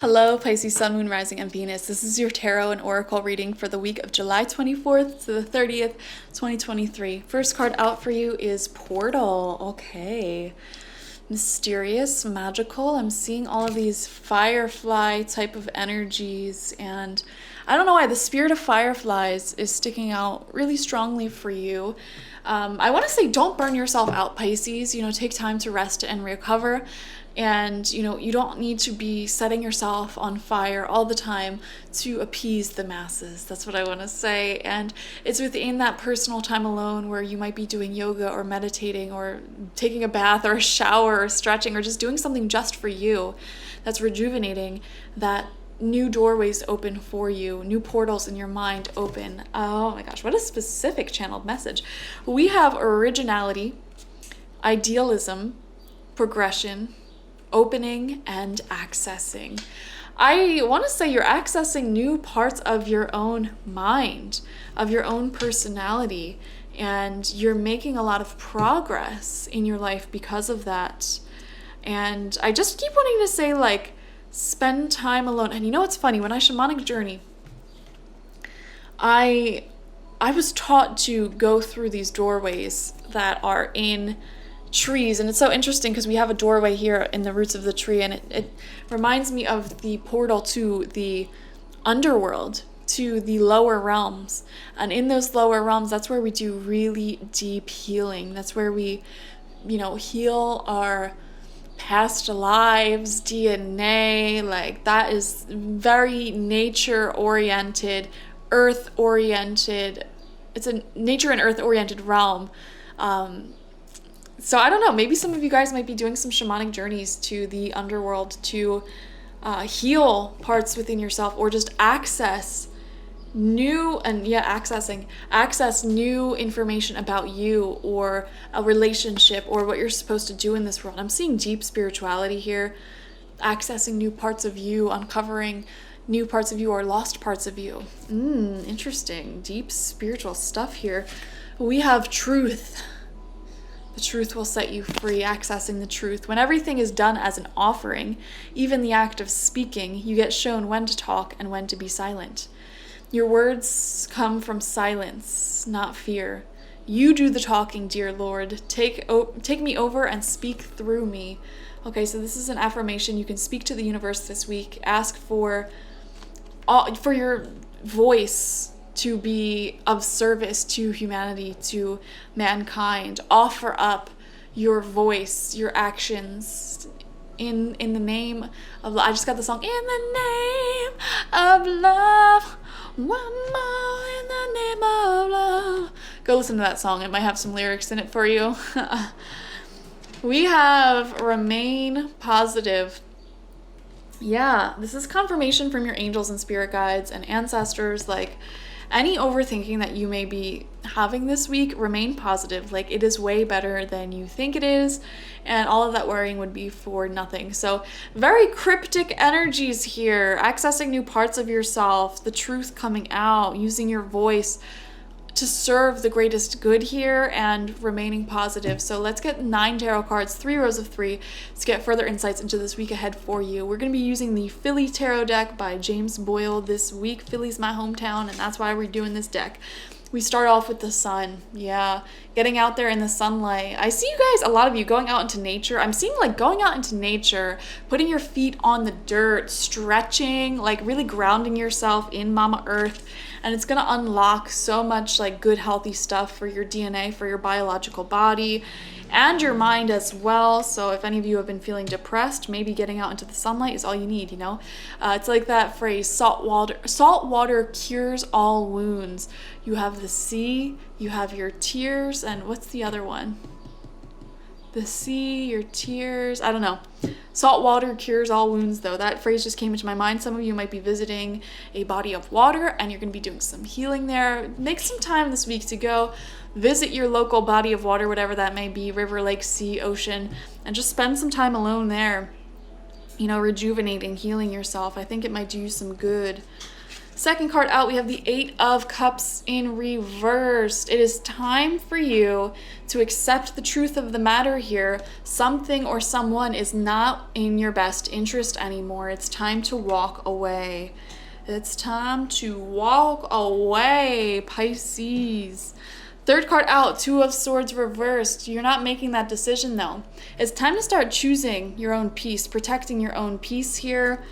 Hello, Pisces, Sun, Moon, Rising, and Venus. This is your tarot and oracle reading for the week of July 24th to the 30th, 2023. First card out for you is Portal. Okay. Mysterious, magical. I'm seeing all of these firefly type of energies, and I don't know why the spirit of fireflies is sticking out really strongly for you. I want to say don't burn yourself out, Pisces. Take time to rest and recover. And, you don't need to be setting yourself on fire all the time to appease the masses. That's what I want to say. And it's within that personal time alone where you might be doing yoga or meditating or taking a bath or a shower or stretching or just doing something just for you that's rejuvenating, that new doorways open for you, new portals in your mind open. Oh my gosh, what a specific channeled message. We have originality, idealism, progression, opening, and accessing. I want to say you're accessing new parts of your own mind, of your own personality, and you're making a lot of progress in your life because of that. And I just keep wanting to say, spend time alone. And it's funny, when I shamanic journey, I was taught to go through these doorways that are in trees, and it's so interesting because we have a doorway here in the roots of the tree, and it reminds me of the portal to the underworld, to the lower realms. And in those lower realms, that's where we do really deep healing. That's where we heal our past lives, DNA. That is very nature oriented, earth oriented. It's a nature and earth oriented realm. So I don't know, maybe some of you guys might be doing some shamanic journeys to the underworld to heal parts within yourself, or just access new information about you, or a relationship, or what you're supposed to do in this world. I'm seeing deep spirituality here, accessing new parts of you, uncovering new parts of you or lost parts of you. Interesting, deep spiritual stuff here. We have truth. The truth will set you free, accessing the truth. When everything is done as an offering, even the act of speaking, you get shown when to talk and when to be silent. Your words come from silence, not fear. You do the talking, dear Lord. Take me over and speak through me. Okay, so this is an affirmation you can speak to the universe this week. Ask for your voice to be of service to humanity, to mankind. Offer up your voice, your actions in the name of love. I just got the song, in the name of love, one more in the name of love. Go listen to that song. It might have some lyrics in it for you. We have remain positive. Yeah, this is confirmation from your angels and spirit guides and ancestors. Any overthinking that you may be having this week, remain positive. It is way better than you think it is, and all of that worrying would be for nothing. So very cryptic energies here, accessing new parts of yourself, the truth coming out, using your voice to serve the greatest good here, and remaining positive. So let's get 9 tarot cards, 3 rows of 3, to get further insights into this week ahead for you. We're going to be using the Philly Tarot deck by James Boyle this week. Philly's my hometown, and that's why we're doing this deck. We start off with the sun. Yeah, getting out there in the sunlight. I see you guys, a lot of you, going out into nature. I'm seeing going out into nature, putting your feet on the dirt, stretching, really grounding yourself in Mama Earth. And it's going to unlock so much good, healthy stuff for your DNA, for your biological body, and your mind as well. So if any of you have been feeling depressed, maybe getting out into the sunlight is all you need, It's like that phrase, salt water cures all wounds. You have the sea, you have your tears, and what's the other one? The sea, your tears, I don't know. Salt water cures all wounds, though. That phrase just came into my mind. Some of you might be visiting a body of water, and you're going to be doing some healing there. Make some time this week to go visit your local body of water, whatever that may be, river, lake, sea, ocean, and just spend some time alone there, rejuvenating, healing yourself. I think it might do you some good. Second card out, we have the Eight of Cups in reversed. It is time for you to accept the truth of the matter here. Something or someone is not in your best interest anymore. It's time to walk away. It's time to walk away, Pisces. Third card out, Two of Swords reversed. You're not making that decision though. It's time to start choosing your own peace, protecting your own peace here.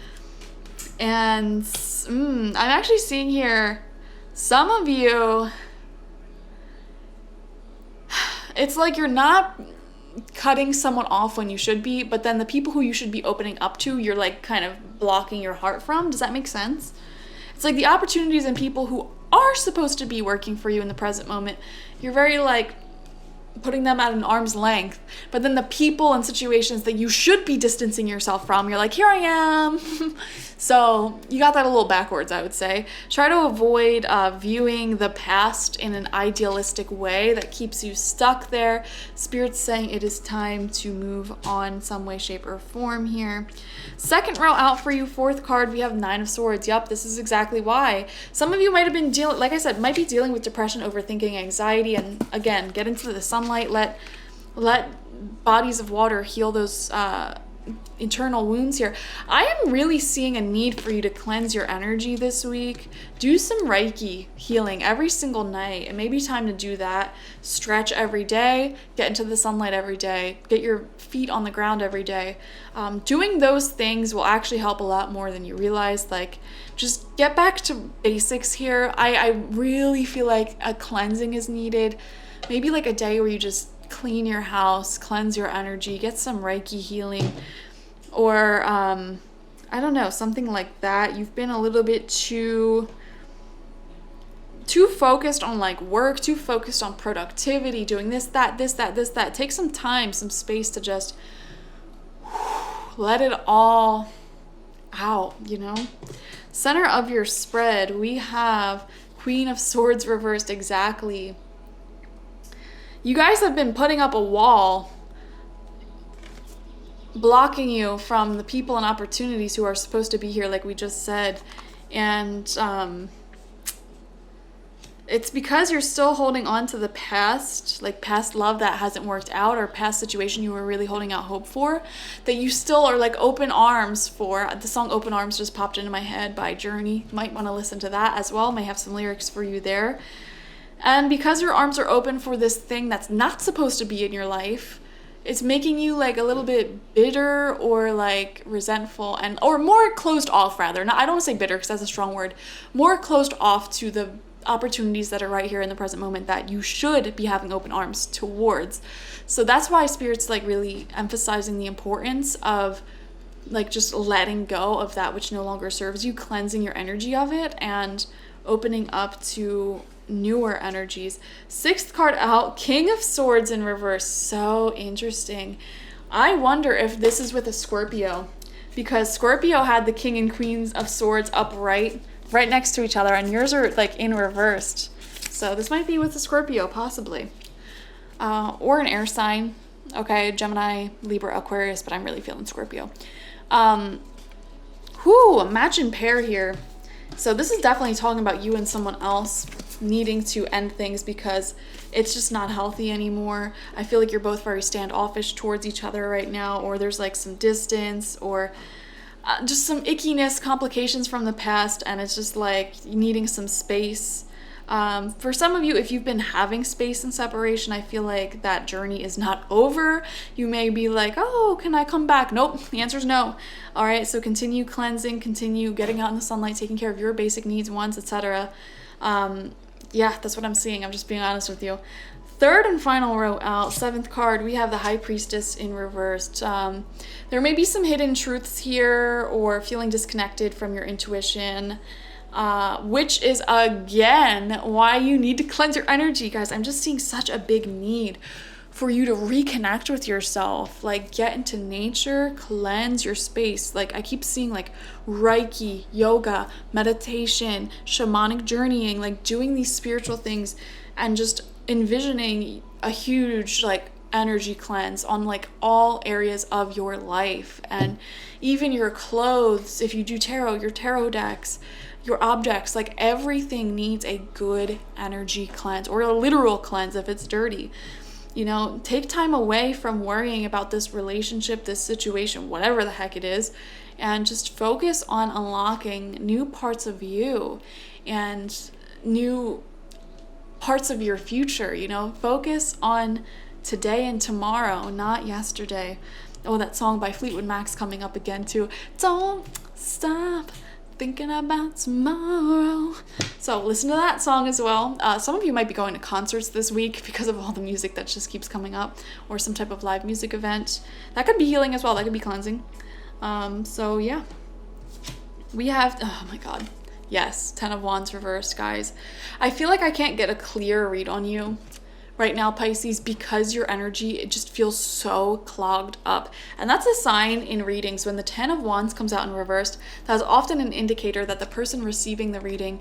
And I'm actually seeing here, some of you, it's like you're not cutting someone off when you should be, but then the people who you should be opening up to, you're like kind of blocking your heart from. Does that make sense? It's like the opportunities and people who are supposed to be working for you in the present moment, you're very like putting them at an arm's length, but then the people and situations that you should be distancing yourself from, you're like, here I am. So you got that a little backwards, I would say. Try to avoid viewing the past in an idealistic way that keeps you stuck there. Spirit's saying it is time to move on some way, shape, or form here. Second row out for you, fourth card, we have Nine of Swords. Yep, this is exactly why. Some of you might have been dealing, like I said, might be dealing with depression, overthinking, anxiety, and again, get into the sunlight, let bodies of water heal those internal wounds here. I am really seeing a need for you to cleanse your energy this week. Do some Reiki healing every single night. It may be time to do that. Stretch every day, get into the sunlight every day, get your feet on the ground every day. Doing those things will actually help a lot more than you realize. Like, just get back to basics here. I really feel like a cleansing is needed. Maybe like a day where you just clean your house, cleanse your energy, get some Reiki healing, or I don't know, something like that. You've been a little bit too focused on like work, too focused on productivity, doing this, that. Take some time, some space to just let it all out, you know? Center of your spread, we have Queen of Swords reversed. Exactly. You guys have been putting up a wall blocking you from the people and opportunities who are supposed to be here, like we just said. And it's because you're still holding on to the past, like past love that hasn't worked out, or past situation you were really holding out hope for, that you still are like open arms for. The song Open Arms just popped into my head by Journey. Might want to listen to that as well. May have some lyrics for you there. And because your arms are open for this thing that's not supposed to be in your life, it's making you like a little bit bitter or like resentful, and or more closed off rather. Not, I don't want to say bitter because that's a strong word. More closed off to the opportunities that are right here in the present moment that you should be having open arms towards. So that's why Spirit's like really emphasizing the importance of like just letting go of that which no longer serves you, cleansing your energy of it, and opening up to newer energies. Sixth card out, King of Swords in reverse. So interesting. I wonder if this is with a Scorpio, because Scorpio had the King and Queens of Swords upright right next to each other, and yours are like in reversed. So this might be with a Scorpio, possibly. Or an air sign. Okay, Gemini, Libra, Aquarius, but I'm really feeling Scorpio. Match and pair here. So this is definitely talking about you and someone else needing to end things because it's just not healthy anymore. I feel like you're both very standoffish towards each other right now, or there's like some distance, or just some ickiness, complications from the past, and it's just like needing some space. For some of you, if you've been having space and separation, I feel like that journey is not over. You may be like, oh, can I come back? Nope, the answer is no. All right, so continue cleansing, continue getting out in the sunlight, taking care of your basic needs, wants, etc. Yeah, that's what I'm seeing. I'm just being honest with you. Third and final row out, seventh card, we have the High Priestess in reversed. There may be some hidden truths here, or feeling disconnected from your intuition, which is, again, why you need to cleanse your energy, guys. I'm just seeing such a big need for you to reconnect with yourself, like get into nature, cleanse your space. Like I keep seeing like Reiki, yoga, meditation, shamanic journeying, like doing these spiritual things and just envisioning a huge like energy cleanse on like all areas of your life, and even your clothes. If you do tarot, your tarot decks, your objects, like everything needs a good energy cleanse, or a literal cleanse if it's dirty. You know, take time away from worrying about this relationship, this situation, whatever the heck it is, and just focus on unlocking new parts of you and new parts of your future. You know, focus on today and tomorrow, not yesterday. Oh, that song by Fleetwood Mac's coming up again too. Don't stop thinking about tomorrow. So listen to that song as well. Some of you might be going to concerts this week because of all the music that just keeps coming up, or some type of live music event. That could be healing as well. That could be cleansing. So yeah, we have, oh my God. Yes, 10 of Wands reversed, guys. I feel like I can't get a clear read on you right now, Pisces, because your energy, it just feels so clogged up. And that's a sign in readings when the 10 of Wands comes out in reversed. That's often an indicator that the person receiving the reading,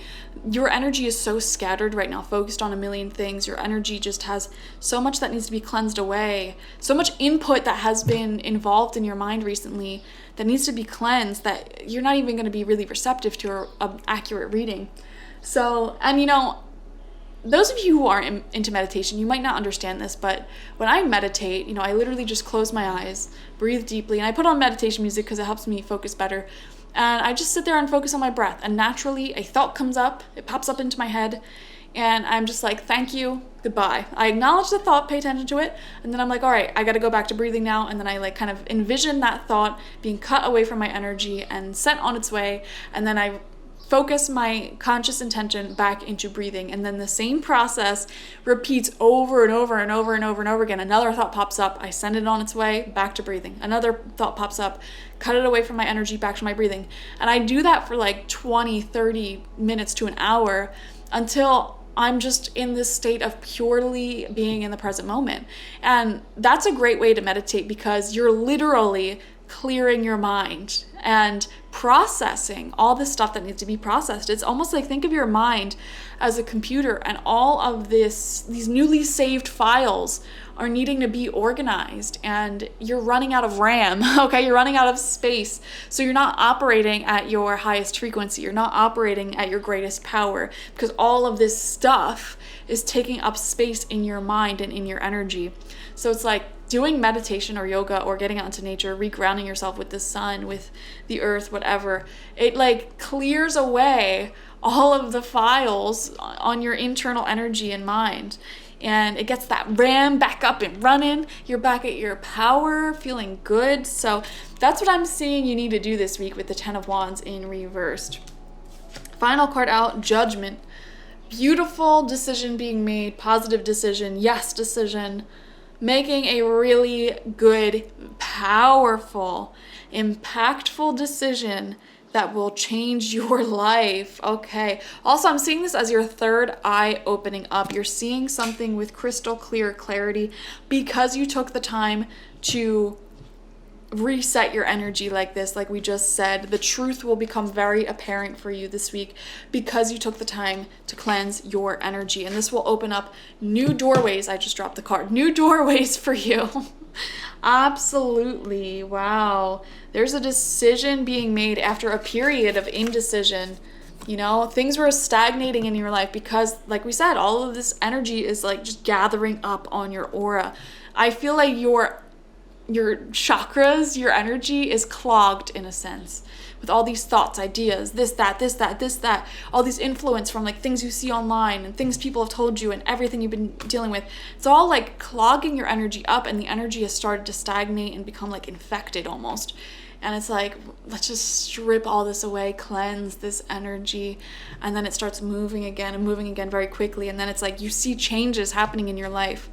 your energy is so scattered right now, focused on a million things. Your energy just has so much that needs to be cleansed away, so much input that has been involved in your mind recently that needs to be cleansed, that you're not even going to be really receptive to an accurate reading. So, and you know, those of you who are into meditation, you might not understand this, but when I meditate, you know, I literally just close my eyes, breathe deeply, and I put on meditation music because it helps me focus better. And I just sit there and focus on my breath. And naturally, a thought comes up, it pops up into my head, and I'm just like, thank you, goodbye. I acknowledge the thought, pay attention to it, and then I'm like, all right, I got to go back to breathing now. And then I like kind of envision that thought being cut away from my energy and sent on its way, and then I focus my conscious intention back into breathing. And then the same process repeats over and over and over and over and over again. Another thought pops up, I send it on its way, back to breathing. Another thought pops up, cut it away from my energy, back to my breathing. And I do that for like 20, 30 minutes to an hour until I'm just in this state of purely being in the present moment. And that's a great way to meditate because you're literally clearing your mind and processing all the stuff that needs to be processed. It's almost like, think of your mind as a computer, and all of these newly saved files are needing to be organized, and you're running out of RAM, okay? You're running out of space. So you're not operating at your highest frequency. You're not operating at your greatest power because all of this stuff is taking up space in your mind and in your energy. So it's like doing meditation or yoga or getting out into nature, regrounding yourself with the sun, with the earth, whatever. It like clears away all of the files on your internal energy and mind. And it gets that RAM back up and running. You're back at your power, feeling good. So that's what I'm seeing you need to do this week with the 10 of Wands in reversed. Final card out, Judgment. Beautiful decision being made, positive decision, yes decision. Making a really good, powerful, impactful decision that will change your life. Okay. Also, I'm seeing this as your third eye opening up. You're seeing something with crystal clear clarity because you took the time to reset your energy like this, like we just said. The truth will become very apparent for you this week because you took the time to cleanse your energy, and this will open up new doorways. I just dropped the card. New doorways for you. Absolutely. Wow. There's a decision being made after a period of indecision. You know, things were stagnating in your life because, like we said, all of this energy is like just gathering up on your aura. I feel like your chakras, your energy is clogged in a sense with all these thoughts, ideas, this, that, all these influence from like things you see online and things people have told you and everything you've been dealing with. It's all like clogging your energy up, and the energy has started to stagnate and become like infected almost. And it's like, let's just strip all this away, cleanse this energy. And then it starts moving again and moving again very quickly. And then it's like you see changes happening in your life.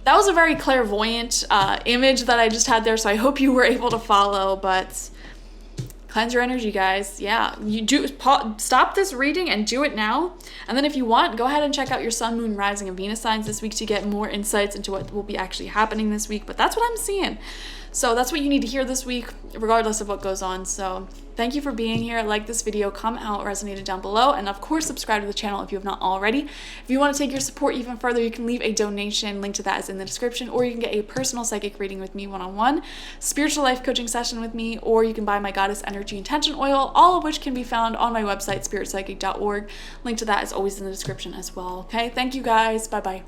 That was a very clairvoyant image that I just had there, so I hope you were able to follow. But cleanse your energy, guys. Yeah, you do stop this reading and do it now. And then if you want, go ahead and check out your sun, moon, rising, and Venus signs this week to get more insights into what will be actually happening this week. But that's what I'm seeing. So that's what you need to hear this week, regardless of what goes on. So Thank you for being here. Like this video, comment how it resonated down below, and of course subscribe to the channel if you have not already. If you want to take your support even further, you can leave a donation. Link to that is in the description, or you can get a personal psychic reading with me one-on-one, spiritual life coaching session with me, or you can buy my Goddess Energy Intention Oil, all of which can be found on my website, spiritpsychic.org. Link to that is always in the description as well. Okay, thank you guys. Bye-bye.